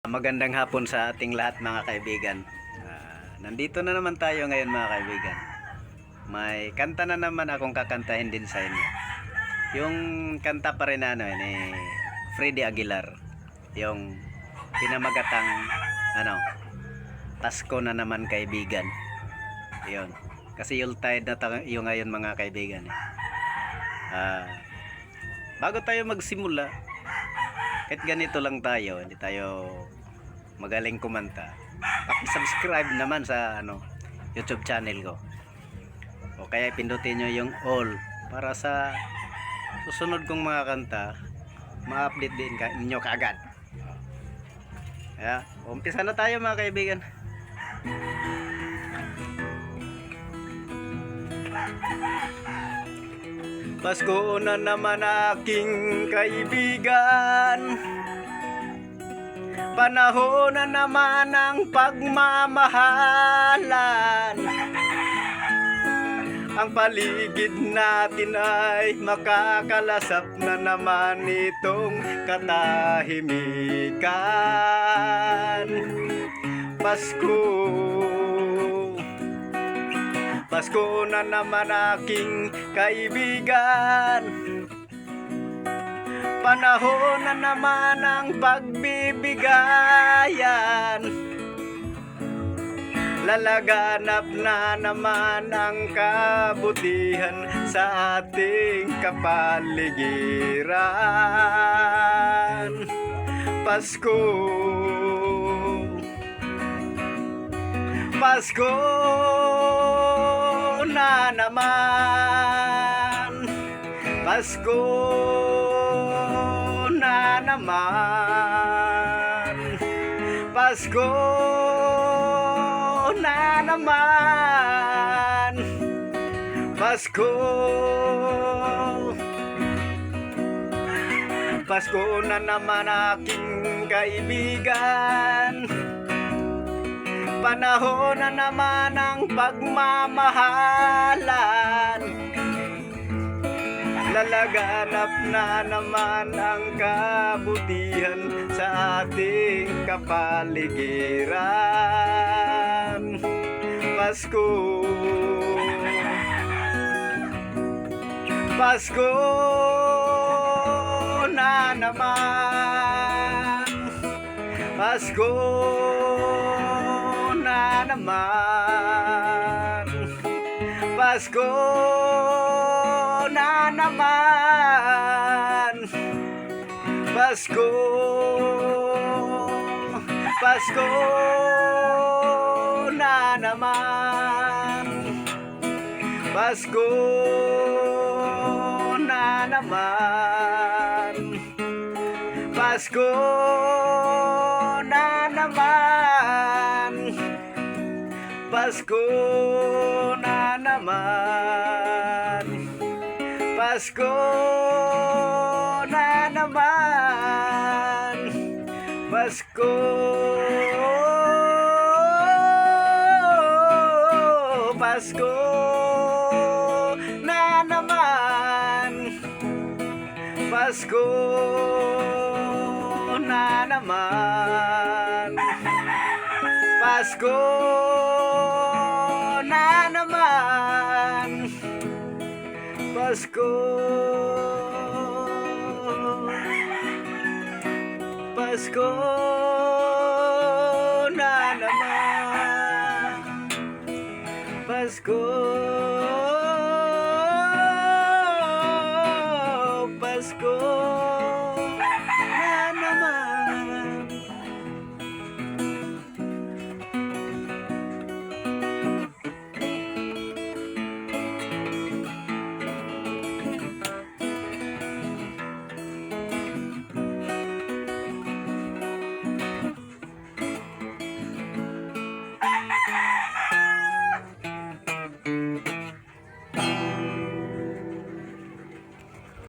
Magandang hapon sa ating lahat mga kaibigan. Nandito na naman tayo ngayon mga kaibigan. May kanta na naman akong kakantahin din sa inyo. Yung kanta pa rin ni Freddy Aguilar. Yung pinamagatang Pasko na naman kaibigan. Yun. Kasi Yuletide na tayo ngayon mga kaibigan. Bago tayo magsimula, kahit ganito lang tayo, hindi tayo magaling kumanta, paki-subscribe naman sa YouTube channel ko, o kaya pindutin nyo yung all para sa susunod kong mga kanta ma-update din ninyo kaagad. Umpisa na tayo mga kaibigan. Pasko na naman aking kaibigan, panahon na naman ng pagmamahalan. Ang paligid natin ay makakalasap na naman itong katahimikan. Pasko na naman aking kaibigan, panahon na naman ang pagbibigayan. Lalaganap na naman ang kabutihan sa ating kapaligiran. Pasko na naman, Pasko na naman, Pasko na naman, Pasko na naman aking kaibigan, panahon na naman ang pagmamahalan. Lalaganap na naman ang kabutihan sa ating kapaligiran. Pasko na naman, Pasko na naman, Pasko na naman, Pasko na naman, Pasko na naman, Pasko na naman, Pasko na naman, Pasko na naman, Pasko, Pasko na naman, Pasko na naman, Pasko na naman, Pasko, Pasko na naman, Pasko, Pasko